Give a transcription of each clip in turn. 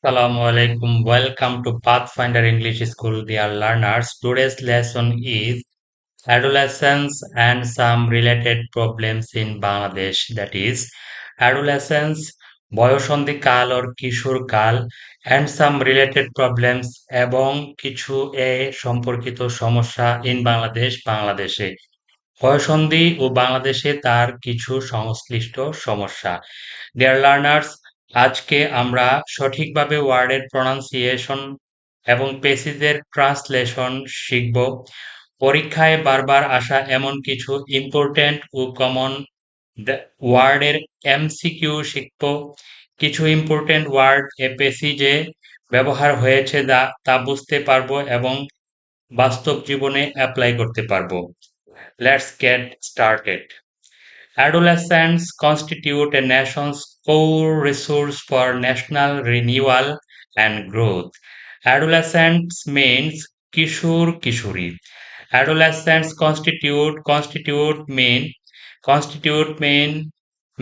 Assalamu alaikum. Welcome to Pathfinder English School, dear learners. Today's lesson is adolescence and some related problems in Bangladesh. That is, adolescence, বয়ঃসন্ধি কাল or কিশোর কাল and some related problems এবং কিছু সম্পর্কিত সমস্যা in বাংলাদেশে। বয়ঃসন্ধি ও বাংলাদেশে তার কিছু সংশ্লিষ্ট সমস্যা। ডিয়ার লার্নার্স, আজকে আমরা সঠিকভাবে ওয়ার্ডের প্রনাউন্সিয়েশন এবং পেসেজের ট্রান্সলেশন শিখব। পরীক্ষায় বারবার আসা এমন কিছু ইম্পর্ট্যান্ট ও কমন ওয়ার্ডের এমসিকিউ শিখব। কিছু ইম্পর্ট্যান্ট ওয়ার্ড এ পেসেজে ব্যবহার হয়েছে তা বুঝতে পারবো এবং বাস্তব জীবনে অ্যাপ্লাই করতে পারবো। Let's get started. Adolescents constitute a nation's core resource for national renewal and growth. Adolescents means Kishore Kishori. Adolescents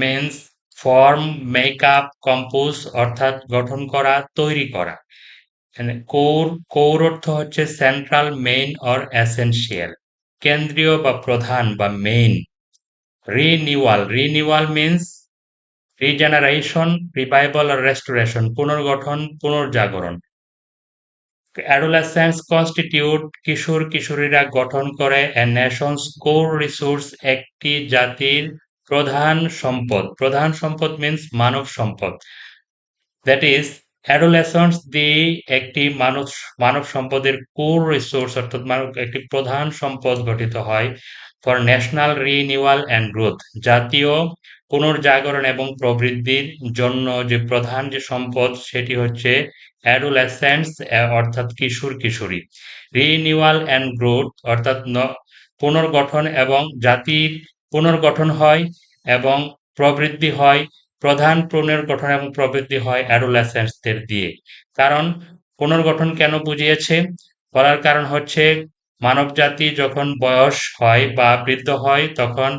means form, make up, compose অর্থাৎ গঠন করা, তৈরি করা। কোর অর্থ হচ্ছে সেন্ট্রাল, মেইন অর এসেনশিয়াল, কেন্দ্রীয় বা প্রধান বা main. Renewal means regeneration, revival or restoration, পুনর্গঠন, পুনর্জাগরণ। Adolescents constitute কিশোরীরা গঠন করে a nation's core resource, একটি জাতির প্রধান সম্পদ। প্রধান সম্পদ means মানব সম্পদ। That is, adolescents একটি মানব সম্পদের কোর রিসোর্স অর্থাৎ একটি প্রধান সম্পদ গঠিত হয় for national renewal and growth, জাতীয় পুনর্জাগরণ এবং প্রবৃদ্ধির জন্য যে প্রধান যে সম্পদ সেটি হচ্ছে অ্যাডোলেসেন্টস অর্থাৎ কিশোরী। রিনিউয়াল অ্যান্ড গ্রোথ অর্থাৎ পুনর্গঠন এবং জাতির পুনর্গঠন হয় এবং প্রবৃদ্ধি হয়। প্রধান পুনর্গঠন এবং প্রবৃদ্ধি হয় অ্যাডোলেসেন্টসদের দিয়ে। কারণ পুনর্গঠন কেন বুঝিয়েছে? বলার কারণ হচ্ছে মানবজাতি যখন বয়স হয় বা বৃদ্ধ হয় তখন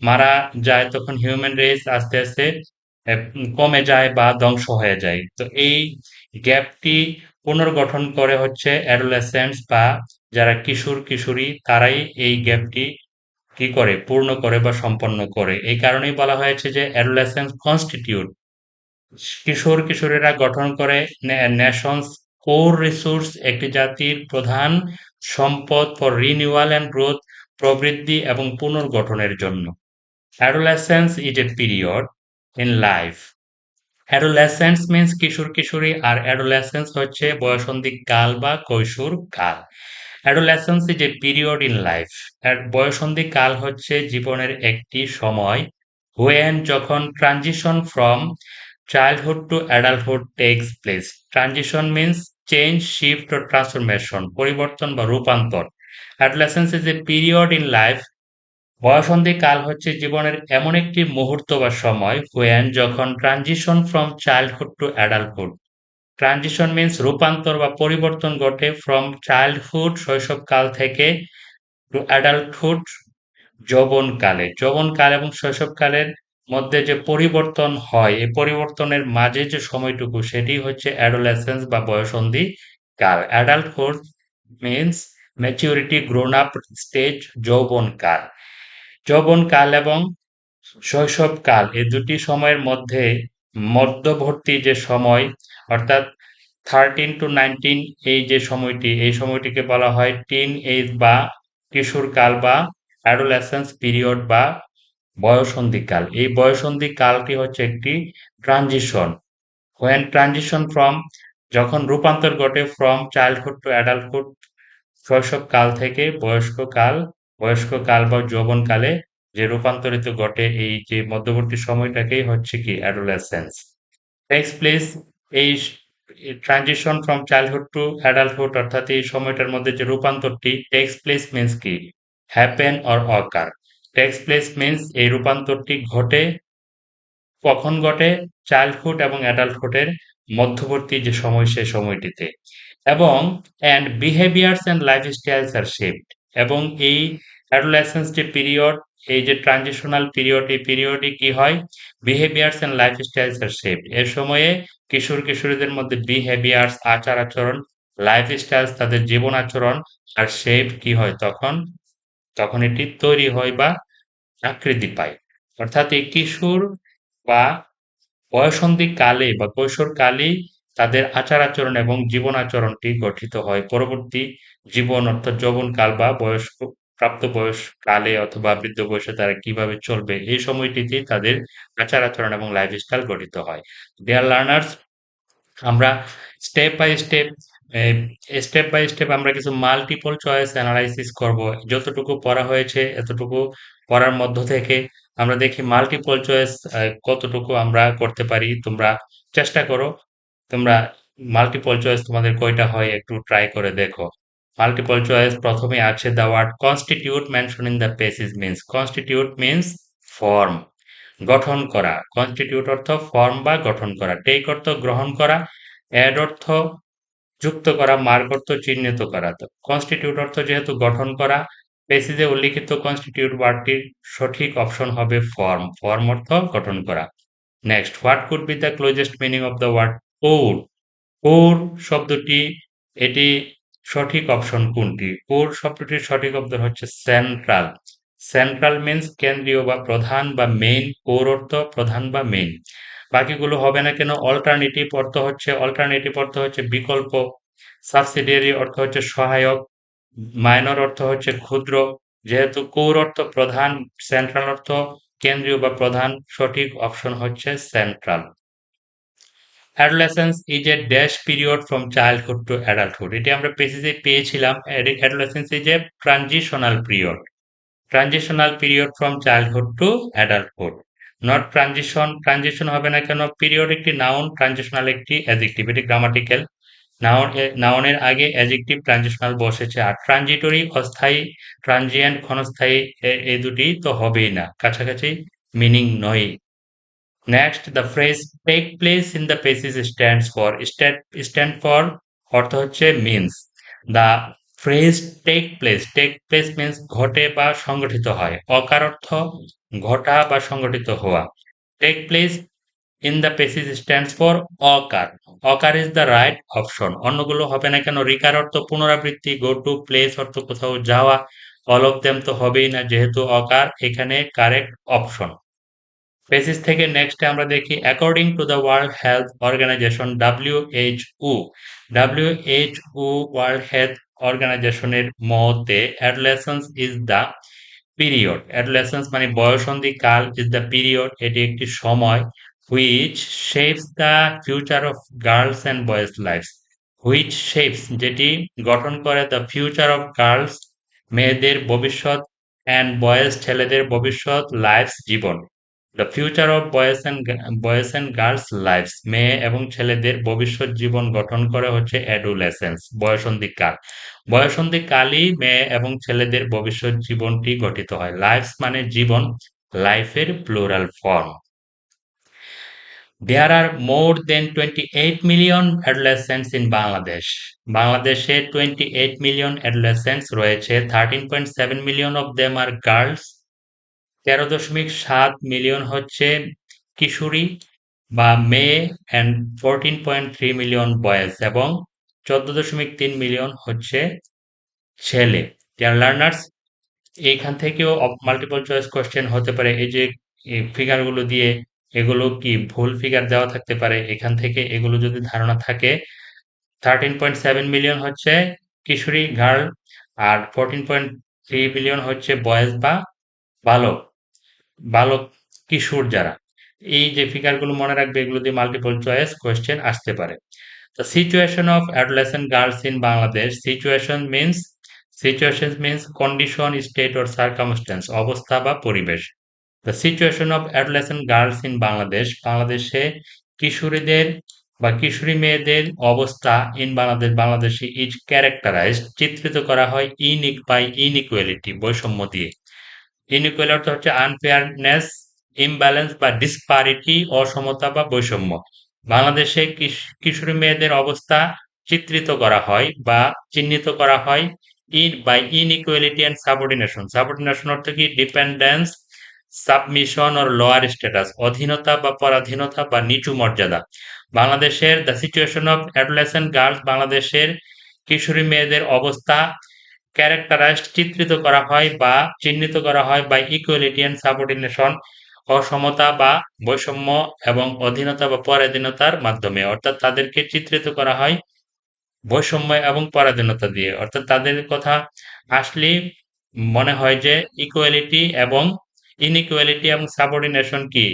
মারা যায়, তখন হিউম্যান রেস আস্তে আস্তে কমে যায় বা ধ্বংস হয়ে যায়। তো এই গ্যাপটি পুনর্গঠন করে হচ্ছে অ্যাডোলেসেন্টস বা যারা কিশোরী তারাই এই গ্যাপটি কি করে পূর্ণ করে বা সম্পন্ন করে। এই কারণেই বলা হয়েছে যে অ্যাডোলেসেন্স কনস্টিটিউট, কিশোরীরা গঠন করে নেশনস কোর রিসোর্স, একটি জাতির প্রধান সম্পদ ফর রিনিউয়াল অ্যান্ড গ্রোথ, প্রবৃদ্ধি এবং পুনর্গঠনের জন্য। Adolescence is a period in life. Adolescence means কিশোরী আর অ্যাডোলেসেন্স হচ্ছে বয়ঃসন্ধি কাল বা কৈশোর কাল। Adolescence is a period in life. বয়ঃসন্ধি কাল হচ্ছে জীবনের একটি সময় when যখন transition from childhood to adulthood takes place. Transition means change, shift ও ট্রান্সফরমেশন, পরিবর্তন বা রূপান্তর। Adolescence is a period in life. বয়ঃসন্ধি কাল হচ্ছে জীবনের এমন একটি মুহূর্ত বা সময় when যখন transition from childhood to adulthood. Transition means রূপান্তর বা পরিবর্তন ঘটে ফ্রম চাইল্ডহুড শৈশবকাল থেকে টু অ্যাডাল্টহুড যৌবনকালে। যৌবনকাল এবং শৈশবকালের মধ্যে যে পরিবর্তন হয়, এই পরিবর্তনের মাঝে যে সময়টুকু সেটি হচ্ছে অ্যাডোলেসেন্স বা বয়ঃসন্ধি কাল। Adulthood means maturity, grown up stage, যৌবনকাল। যৌবনকাল এবং শৈশবকাল এই দুটি সময়ের মধ্যে মধ্যবর্তী যে সময় অর্থাৎ 13 to 19, এই যে সময়টি, এই সময়টিকে বলা হয় টিন এজ বা কিশোরকাল বা অ্যাডোলেসেন্স পিরিয়ড বা বয়ঃসন্ধিকাল। এই বয়ঃসন্ধি কালটি হচ্ছে একটি ট্রানজিশন। when ট্রানজিশন ফ্রম, যখন রূপান্তর ঘটে ফ্রম চাইল্ডহুড টু অ্যাডাল্টহুড, শৈশবকাল থেকে বয়স্ককাল বা যৌবনকালে যে রূপান্তরিত ঘটে, এই যে মধ্যবর্তী সময়টাকেই হচ্ছে কি অ্যাডোলেসেন্স। টেক্স প্লেস, এই transition from childhood to adulthood অর্থাৎ এই সময়টার মধ্যে যে রূপান্তরটি, টেক্স প্লেস মিন্স কি happen or occur. Takes place means এই রূপান্তরটি ঘটে, কখন ঘটে? চাইল্ডহুড এবং অ্যাডাল্টহুডের মধ্যবর্তী যে সময় সে সময়টিতে। এবং behaviours and lifestyles are shaped, এবং এই অ্যাডোলেসেন্স যে পিরিয়ড, এই যে ট্রানজিশনাল পিরিয়ড, এই পিরিয়ডে কি হয়? Behaviours and lifestyles are shaped. এ সময়ে কিশোর-কিশোরীদের মধ্যে বিহেভিয়ার্স, আচার-আচরণ, লাইফস্টাইলস তাদের জীবন আচরণ আর শেপড কি হয় তখন? তখন এটি তৈরি হয় বা আকৃতি পায়। অর্থাৎ এই কিশোর বা বয়ঃসন্ধি কালে বা কৈশোরকালেই তাদের আচার-আচরণ এবং জীবন আচরণটি গঠিত হয়। পরবর্তী জীবন অর্থাৎ যৌবনকাল বা বয়স্ক প্রাপ্তবয়স কালে অথবা বৃদ্ধ বয়সে তারা কিভাবে চলবে এই সময়টিতেই তাদের আচার-আচরণ এবং লাইফস্টাইল গঠিত হয়। ডিয়ার লার্নার্স, আমরা স্টেপ বাই স্টেপ আমরা কিছু মাল্টিপল চয়েস অ্যানালাইসিস করব। যতটুকু পড়া হয়েছে এতটুকু পড়ার মধ্য থেকে আমরা দেখি মাল্টিপল চয়েস কতটুকু আমরা করতে পারি। তোমরা চেষ্টা করো। তোমরা মাল্টিপল চয়েস তোমাদের কয়টা হয় একটু ট্রাই করে দেখো। মাল্টিপল চয়েস প্রথমে আছে the word constitute mention in the passage means. Constitute means form, গঠন করা। কনস্টিটিউট অর্থ ফর্ম বা গঠন করা। টেক অর্থ গ্রহণ করা। অ্যাড অর্থ যুক্ত করা। মার্ক অর্থ চিহ্নিত করা। তো কনস্টিটিউট অর্থ যেহেতু গঠন করা, পেসেজে উল্লিখিত কনস্টিটিউট ওয়ার্ডটির সঠিক অপশন হবে ফর্ম। ফর্ম অর্থ গঠন করা। Next, what could be the closest meaning of the word core? Core শব্দটি এটি সঠিক অপশন কোনটি? কোর শব্দটির সঠিক অন্তর হচ্ছে সেন্ট্রাল। সেন্ট্রাল মিন্স কেন্দ্রীয় বা প্রধান বা মেইন। কোর অর্থ প্রধান বা মেইন। বাকিগুলো হবে না কেন? অল্টারনেটিভ অর্থ হচ্ছে বিকল্প। সাবসিডিয়ারি অর্থ হচ্ছে সহায়ক। মাইনর অর্থ হচ্ছে ক্ষুদ্র। যেহেতু কোর অর্থ প্রধান, সেন্ট্রাল অর্থ কেন্দ্রীয় বা প্রধান, সঠিক অপশন হচ্ছে central. Adolescence is a dash period from childhood to adulthood. এটি আমরা প্রেসিজে পেয়েছিলাম। Adolescence is a transitional period. Transitional period from childhood to adulthood. Not transition. Transition হবে না কেন? Period একটি নাউন, ট্রানজিশনাল একটি অ্যাডজেক্টিভ। এটি গ্রামাটিক্যাল। নাউনের আগে অ্যাডজেক্টিভ ট্রানজিশনাল বসেছে। আর ট্রানজিটরি অস্থায়ী, ট্রানজিয়েন্ট ক্ষণস্থায়ী এই দুটি তো হবেই না, কাছাকাছি মিনিং নয়। Next, the phrase take place in the places stand for অর্থ হচ্ছে means. The phrase take place means ঘটে বা সংগঠিত হয়। অকার অর্থ ঘটা বা সংগঠিত হওয়া। Take place in the places stands for occur. Occur is the right option. অন্যগুলো হবে না কেন? রিকার অর্থ পুনরাবৃত্তি, গো টু, প্লেস অর্থ কোথাও যাওয়া। অল অফ দেম তো হবেই না, যেহেতু অকার এখানে কারেক্ট অপশন। বেসিস থেকে নেক্সটে আমরা দেখি according to the world health organization WHO। WHO world health অর্গানাইজেশনের মতে adolescence is the period. Adolescence মানে বয়ঃসন্ধি কাল, ইজ দ্য পিরিয়ড এটি একটি সময়, which shapes the future of girls and boys lives. Which shapes যেটি গঠন করে দ্য ফিউচার অফ গার্লস মেয়েদের ভবিষ্যৎ অ্যান্ড বয়েজ ছেলেদের ভবিষ্যৎ লাইফস জীবন। The future of boys and girls lives মেয়ে এবং ছেলেদের ভবিষ্যৎ জীবন গঠন করে হচ্ছে অ্যাডোলেসেন্স, বয়ঃসন্ধি কাল। বয়ঃসন্ধি কালই মেয়ে এবং ছেলেদের ভবিষ্যৎ জীবনটি গঠিত হয়। লাইফস মানে জীবন, লাইফের plural form. There are more than 28 million adolescents in Bangladesh. বাংলাদেশে 28 মিলিয়ন adolescents রয়েছে। 13.7 million of them are girls. 13.7 million হচ্ছে কিশোরী বা মেয়ে and 14.3 মিলিয়ন বয়েজ এবং 14.3 মিলিয়ন হচ্ছে ছেলে। Dear learners, এইখান থেকেও মাল্টিপল চয়েস কোয়েশ্চেন হতে পারে। এই যে ফিগার গুলো দিয়ে এগুলো কি ভুল ফিগার দেওয়া থাকতে পারে, এখান থেকে এগুলো যদি ধারণা থাকে 13.7 মিলিয়ন হচ্ছে কিশোরী গার্ল আর 14.3 মিলিয়ন হচ্ছে বয়েজ বা বালক, বালক কিশোর যারা। এই যে ফিগার গুলো মনে রাখবে, এগুলো দিয়ে মাল্টিপল চয়েস কোয়েশ্চেন আসতে পারে। The situation of adolescent girls in Bangladesh. Situation means condition, state or circumstance, অবস্থা বা পরিবেশ। The situation of adolescent girls in Bangladesh. বাংলাদেশে কিশোরীদের বা কিশোরী মেয়েদের অবস্থা in বাংলাদেশে is characterized চিত্রিত করা হয় by inequality বৈষম্য দিয়ে। ইনইকুয়াল অর্থ হচ্ছে আনফেয়ারনেস, ইমব্যালেন্স বা ডিসপারিটি, অসমতা বা বৈষম্য। বাংলাদেশে কিশোরী মেয়েদের অবস্থা চিত্রিত করা হয় বা চিহ্নিত করা হয় by inequality and subordination. Subordination অর্থ কি? Dependence, submission or lower status, অধীনতা বা পরাধীনতা বা নিচু মর্যাদা। বাংলাদেশের the situation of adolescent girls, বাংলাদেশের কিশোরী মেয়েদের অবস্থা ক্যারেক্টারাইজড, চিত্রিত করা হয় বা চিহ্নিত করা হয় বাই ইকুয়ালিটি অ্যান্ড সাবঅর্ডিনেশন, অসমতা বা বৈষম্য এবং অধীনতা বা পরাধীনতার মাধ্যমে। অর্থাৎ তাদেরকে চিত্রিত করা হয় বৈষম্য এবং পরাধীনতা দিয়ে। অর্থাৎ তাদের কথা আসলেই মনে হয় যে ইকুয়ালিটি এবং ইনইকুয়ালিটি এবং সাবঅর্ডিনেশন কি,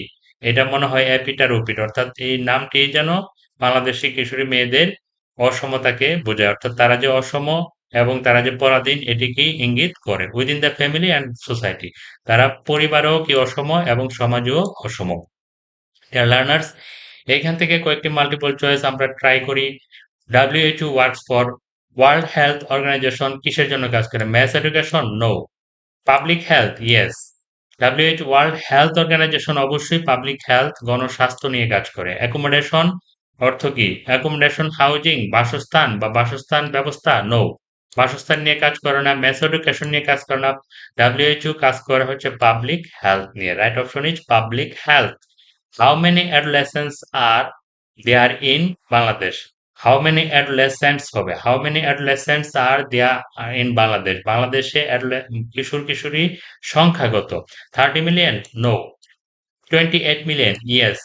এটা মনে হয় এপিটার ওপিট। অর্থাৎ এই নামটি যেন বাংলাদেশি কিশোরী মেয়েদের অসমতাকে বোঝায়। অর্থাৎ তারা যে অসম এবং তারা যে পরাধীন এটিকেই ইঙ্গিত করে। Within the family and society, তারা পরিবারেও কি অসম এবং সমাজেও অসম। ডিয়ার লার্নার্স, এইখান থেকে কয়েকটি মাল্টিপল চয়েস আমরা ট্রাই করি। WHO works for, world health organization কিসের জন্য কাজ করে? Mass education? No. Public health? Yes. WHO world health organization অবশ্যই পাবলিক হেলথ, গণস্বাস্থ্য নিয়ে কাজ করে। অ্যাকোমোডেশন অর্থ কি? অ্যাকোমোডেশন হাউজিং, বাসস্থান বা বাসস্থান ব্যবস্থা? নো। বাসস্থান নিয়ে কাজ করে না। ম্যাস এডুকেশন নিয়ে কাজ করে না। WHO কাজ করে হচ্ছে পাবলিক হেলথ নিয়ে। Right option is public health. How many adolescents are there in Bangladesh? How many adolescents হবে? How many adolescents are there in Bangladesh? বাংলাদেশে কিশোর কিশোরী সংখ্যা কত? 30 million? No. 28 million? Yes.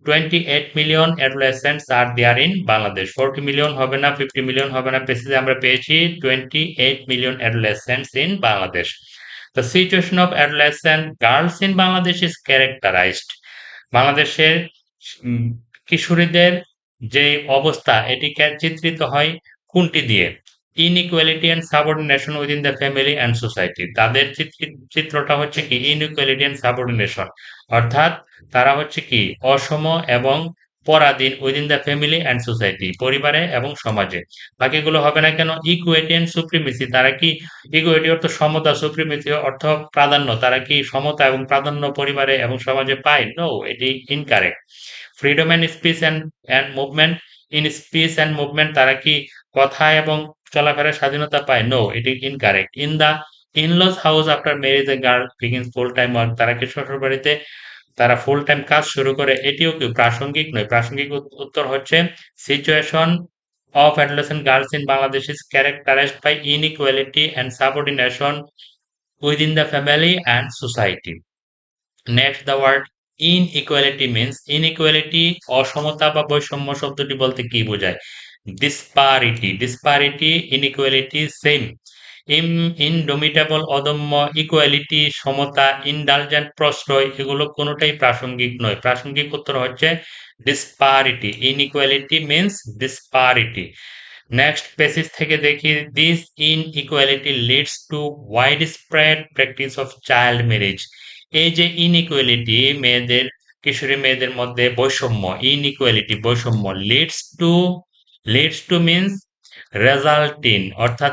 28 million adolescents are there in Bangladesh. 40 million হবে না, 50 million হবে না, প্রেসিডে আমরা পেয়েছি 28 million adolescents in Bangladesh. The situation of adolescent girls in Bangladesh is characterized. বাংলাদেশের উম, কিশোরীদের যে অবস্থা এটি চিত্রিত হয় কোনটি দিয়ে? Inequality and subordination within the family and society. তাদের চিত্রটা হচ্ছে কি? ইনইকুয়ালিটি অ্যান্ড সাবঅর্ডিনেশন, অর্থাৎ তারা হচ্ছে কি? অসম এবং পরাধীন within the family and society, পরিবারে এবং সমাজে। বাকিগুলো হবে না কেন? ইকুইটি অ্যান্ড সুপ্রিমেসি, তারা কি? ইকুইটি অর্থ সমতা, সুপ্রিমেসি অর্থ প্রাধান্য, তারা কি সমতা এবং প্রাধান্য পরিবারে এবং সমাজে পায়? নো, এটি incorrect. Freedom and speech and movement, in speech and movement, তারা কি কথা এবং চলাফেরার স্বাধীনতা পায়? নো, এটি incorrect. In the in-laws house after marriage a girl begins full time work, তারা কি শ্বশুর বাড়িতে তারা ফুল টাইম কাজ শুরু করে? এটিও কি প্রাসঙ্গিক নয়। প্রাসঙ্গিক উত্তর হচ্ছে situation of adolescent girls in Bangladesh is characterized by inequality and subordination within the family and society. Next, the word inequality means inequality, অসমতা বা বৈষম্য শব্দটি বলতে কি বোঝায়? disparity, disparity, inequality, same. Indomitable, অদম্য, ইকুয়ালিটি, সমতা, ইনডালজেন্ট, প্রশ্রয়, এগুলো কোনোটাই প্রাসঙ্গিক নয়। প্রাসঙ্গিক উত্তর হচ্ছে disparity. Inequality means disparity. Next পেসিস থেকে দেখি, this inequality leads to wide spread practice of child marriage. এই যে ইনইকুয়ালিটি, মেয়েদের কিশোরী মেয়েদের মধ্যে বৈষম্য, ইনইকুয়ালিটি বৈষম্য, leads to means result in, অর্থাৎ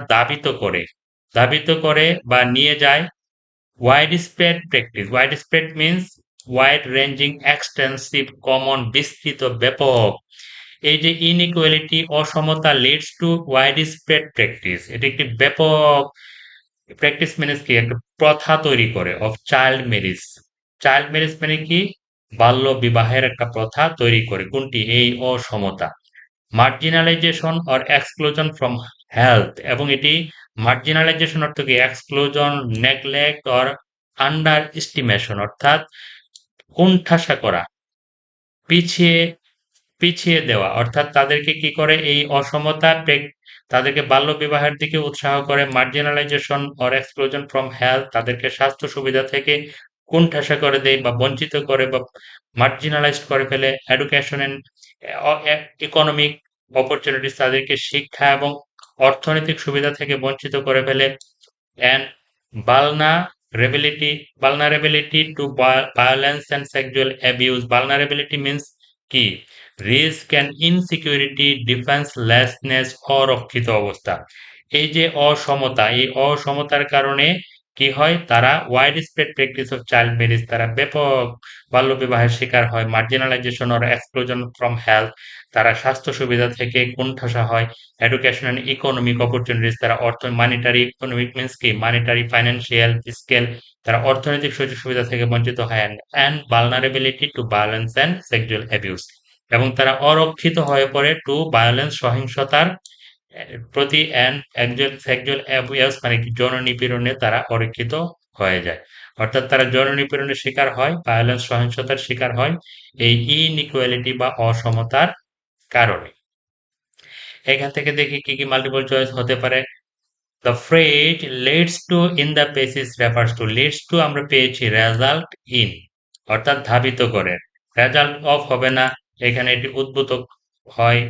দাবিত করে বা নিয়ে যায় wide spread practice. Wide spread means wide ranging, extensive, common, বিস্তৃত, ব্যাপক। এই যে ইনইকুয়ালিটি, অসমতা, leads to wide spread practice, এটি একটি ব্যাপক প্র্যাকটিস মানে কি? একটা প্রথা তৈরি করে of child marriage. Child marriage মানে কি? বাল্য বিবাহের একটা প্রথা তৈরি করে। কোনটি? এই অসমতা। মার্জিনালাইজেশন অর এক্সক্লুশন ফ্রম হেলথ, এবং এটি মার্জিনালাইজেশন অর্থ কি? Exclusion, neglect or under estimation, অর্থাৎ কোণঠাসা করা, পিছিয়ে পিছিয়ে দেওয়া। অর্থাৎ তাদেরকে কি করে? এই অসমতা তাদেরকে বাল্য বিবাহের দিকে উৎসাহ করে। মার্জিনালাইজেশন অর এক্সক্লুশন ফ্রম হেলথ, তাদেরকে স্বাস্থ্য সুবিধা থেকে কোণঠাসা করে দেয় বা বঞ্চিত করে বা মার্জিনালাইজড করে ফেলে। এডুকেশন এন্ড ইকোনমিক অপরচুনিটিস, তাদেরকে শিক্ষা এবং অর্থনৈতিক সুবিধা থেকে বঞ্চিত করে ফেলে। And vulnerability vulnerability to violence and sexual abuse. Vulnerability means কি? রিস্ক অ্যান্ড ইনসিকিউরিটি, ডিফেন্সলেসনেস, অরক্ষিত অবস্থা। এই যে অসমতা, এই অসমতার কারণে কি হয়, তারা widespread practice of child marriage, তারা ব্যাপক বাল্যবিবাহের শিকার হয়, marginalisation or exclusion from health, তারা স্বাস্থ্য সুবিধা থেকে কোণঠাসা হয়, এডুকেশন অ্যান্ড ইকোনমিক অপরচুনিটিস, তারা মানিটারি ইকোনমিক মিনস কি মানিটারি ফাইন্যান্সিয়াল স্কেল, তারা অর্থনৈতিক সুযোগ সুবিধা থেকে বঞ্চিত হয়, and vulnerability to violence and sexual abuse, এবং তারা অরক্ষিত হয়ে পড়ে টু ভায়োলেন্স সহিংসতার প্রতি অ্যান্ড একজন সেক্সুয়াল অ্যাবিউস মানে কি যৌন নিপীড়নে তারা অরক্ষিত হয়ে যায়। অর্থাৎ তারা যৌন নিপীড়নের শিকার হয়, ভায়োলেন্স সহিংসতার শিকার হয় এই ইনইকুয়ালিটি বা অসমতার কারণে। এখান থেকে দেখি কি কি মাল্টিপল চয়েস হতে পারে। The phrase leads to in the basis refers to leads to আমরা পেয়েছি result in অর্থাৎ ধাবিত করে, রেজাল্ট অফ হবে না, এখানে এটি উদ্ভূত হয়,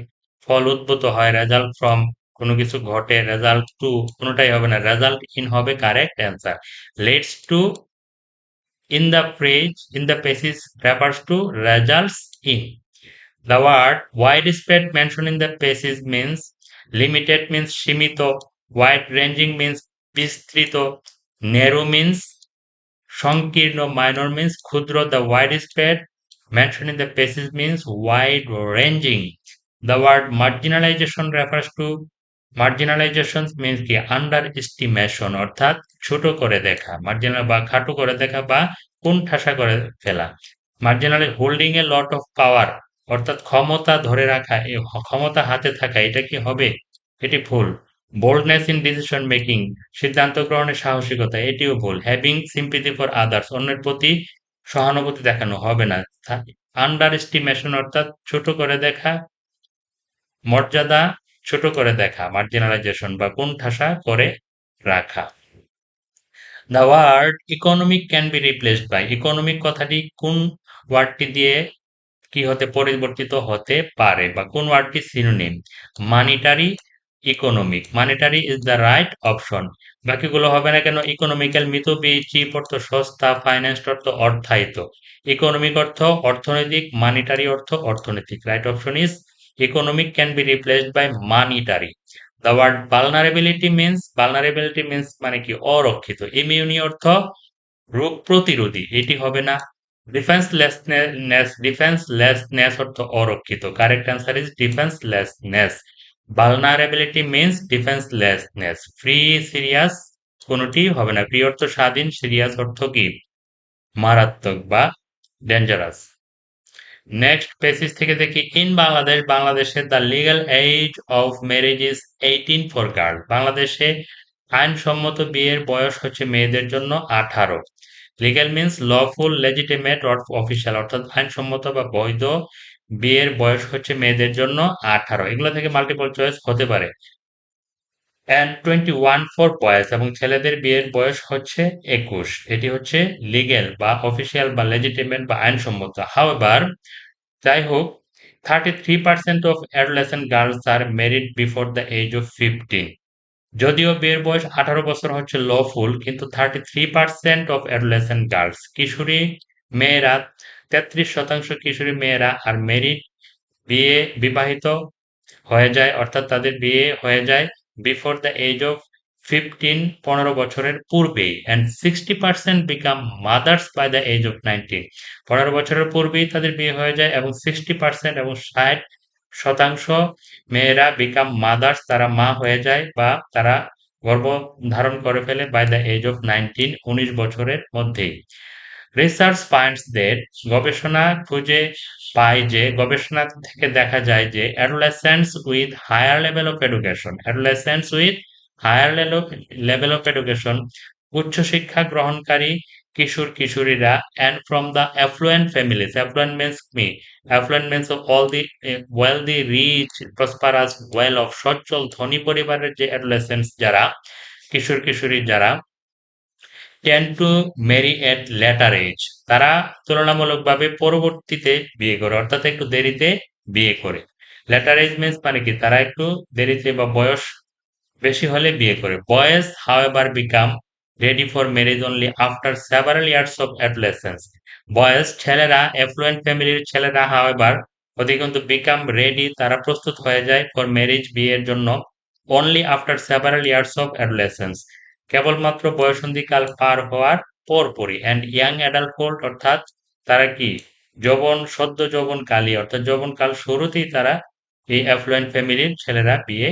ফল উদ্ভূত হয়, রেজাল্ট ফ্রম কোনো কিছু ঘটে, রেজাল্ট টু কোনোটাই হবে না, রেজাল্ট ইন হবে correct answer. leads to in the phrase in the basis refers to results in. The word widespread mentioned in the passage means limited means সীমিত, wide ranging means বিস্তৃত, narrow means সংকীর্ণ, minor means ক্ষুদ্র। The widespread mentioned in the passage means wide ranging. The word marginalization refers to marginalization means কি underestimation অর্থাৎ ছোট করে দেখা, marginal বা খাটো করে দেখা বা কোণঠাসা করে ফেলা। Marginal holding A lot of power অর্থাৎ ক্ষমতা ধরে রাখা, ক্ষমতা হাতে থাকা, এটা কি হবে? এটি ভুল। বোল্ডনেস ইন ডিসিশন মেকিং সিদ্ধান্ত গ্রহণের সাহসিকতা, এটিও ভুল। হ্যাভিং সিম্পিথি ফর আদার্স অন্যের প্রতি সহানুভূতি দেখানো হবে না। আন্ডার এস্টিমেশন অর্থাৎ ছোট করে দেখা, মর্যাদা ছোট করে দেখা, মার্জিনালাইজেশন বা কোণঠাসা করে রাখা। The word economic can be replaced by economic কথাটি কোন ওয়ার্ডটি দিয়ে কি হতে পরিবর্তিত হতে পারে বা কোন ওয়ার্ডটি synonym? Monetary economic, monetary is the right option. বাকিগুলো হবে না কেন? ইকোনমিক্যাল মিতব্যয়ী, চিপ অর্থ সস্তা, ফাইন্যান্স অর্থ অর্থায়িত, ইকোনমিক অর্থ অর্থনৈতিক, মানিটারি অর্থ অর্থনৈতিক। Right option is economic can be replaced by monetary. The word vulnerability means মানে কি অরক্ষিত, ইমিউনি অর্থ রোগ প্রতিরোধী, এটি হবে না। ডিফেন্সলেসনেস অর্থ অরক্ষিত, correct answer is defencelessness. Vulnerability means defencelessness. Free, serious কোনোটি হবে না। ফ্রি অর্থ স্বাধীন, সিরিয়াস অর্থ কি মারাত্মক বা ডেঞ্জারাস। নেক্সট পেসিস থেকে দেখি ইন বাংলাদেশ, বাংলাদেশে the legal age of marriage is 18 for girl, বাংলাদেশে আইনসম্মত বিয়ের বয়স হচ্ছে মেয়েদের জন্য 18। Legal means lawful, legitimate or official অর্থাৎ আইনসম্মত বা বৈধ বিয়ের বয়স হচ্ছে মেয়েদের জন্য 18। এগুলো থেকে মাল্টিপল চয়েস হতে পারে। অ্যান্ড 21 ফর বয়েজ এবং ছেলেদের বিয়ের বয়স হচ্ছে 21, এটি হচ্ছে লিগ্যাল বা অফিসিয়াল বা লেজিটিমেট বা আইনসম্মত। হাউএভার যাই হোক, 33% of adolescent girls are married before the age of 15। যদিও বিয়ের বয়স 18 বছর হচ্ছে লফুল, কিন্তু 33% অফ অ্যাডোলেসেন্ট গার্লস কিশোরী মেয়েরা, 33% কিশোরী মেয়েরা আর ম্যারিড বিবাহিত হয়ে যায়, অর্থাৎ তাদের বিয়ে হয়ে যায় বিফোর দ্য এজ অফ 15 15 বছরের পূর্বেই, and 60% become mothers by the age of 19। 15 বছরের পূর্বেই তাদের বিয়ে হয়ে যায় এবং 60% এবং 60% মেয়েরা বিকাম মাদার্স, তারা মা হয়ে যায় বা তারা গর্ভ ধারণ করে ফেলে বাই দ্য এজ অফ 19 19 বছরের মধ্যেই। রিসার্চ ফাইন্ডস দ্যাট গবেষণা খুঁজে পায় যে, গবেষণা থেকে দেখা যায় যে adolescents with higher level of education উচ্চশিক্ষা গ্রহণকারী কিশোর কিশোরীরা and from the affluent families, affluent means কি? Affluent means of all the wealthy, rich, prosperous, well off সচ্ছল ধনী পরিবারের যে অ্যাডোলেসেন্টস যারা, কিশোর কিশোরী যারা, tend to marry at later age, তারা তুলনামূলকভাবে পরবর্তীতে বিয়ে করে, অর্থাৎ একটু দেরিতে বিয়ে করে। লেটার এজ মিন্স মানে কি তারা একটু দেরিতে বা বয়স বেশি হলে বিয়ে করে। Boys however become ready for marriage only after several years of adolescence. Boys ছেলেরা, অ্যাফ্লুয়েন্ট ফ্যামিলির ছেলেরা হাউএভার অধিকন্তু বিকাম রেডি, তারা প্রস্তুত হয়ে যায় ফর ম্যারেজ বিয়ের জন্য only after several years of adolescence কেবলমাত্র বয়ঃসন্ধিকাল পার হওয়ার পরপরই। অ্যান্ড ইয়াং অ্যাডাল্টহুড অর্থাৎ তারা কি সদ্য যৌবনকালই অর্থাৎ যৌবনকাল শুরুতেই তারা এই অ্যাফ্লুয়েন্ট ফ্যামিলির ছেলেরা বিয়ে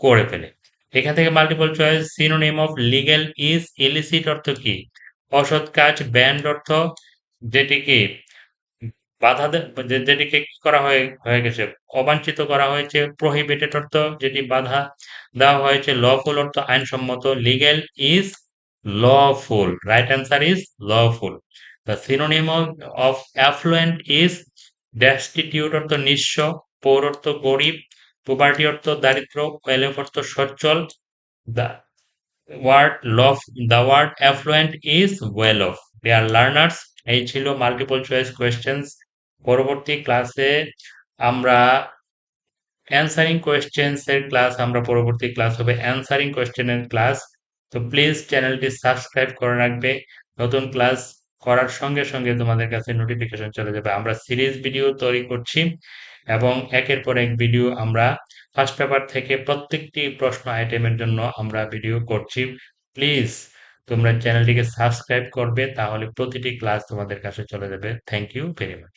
করে ফেলে। এখান থেকে multiple choice synonym of legal is illicit অর্থ কি? অসৎ কাজ, ব্যান্ড অর্থ যেটিকে যেটিকে কি করা হয়ে গেছে, অবাঞ্ছিত করা হয়েছে। প্রহিবিটেড অর্থ যেটি বাধা দেওয়া হয়েছে। লফুল অর্থ আইনসম্মত। Legal is lawful, right answer is lawful. The synonym of affluent is destitute অর্থ নিঃস্ব। পোর অর্থ গরিব। পোভার্টি অর্থ দারিদ্র। ওয়েলফ অর্থ সচ্ছল। The word affluent is well off. Dear learners, এই ছিল মাল্টিপল চয়েস কোয়েশ্চেন্স। পরবর্তী ক্লাসে আমরা অ্যান্সারিং কোয়েশ্চেন্স এর ক্লাস, পরবর্তী ক্লাস হবে অ্যান্সারিং কোয়েশ্চেনের ক্লাস। তো প্লিজ চ্যানেলটি সাবস্ক্রাইব করে রাখবে। নতুন ক্লাস করার সঙ্গে সঙ্গে তোমাদের কাছে নোটিফিকেশন চলে যাবে। আমরা সিরিজ ভিডিও তৈরি করছি এবং একের পর এক ভিডিও আমরা ফার্স্ট পেপার থেকে প্রত্যেকটি প্রশ্ন আইটেমের জন্য আমরা ভিডিও করছি। প্লিজ তোমরা চ্যানেলটিকে সাবস্ক্রাইব করবে, তাহলে প্রতিটি ক্লাস তোমাদের কাছে চলে যাবে। Thank you very much.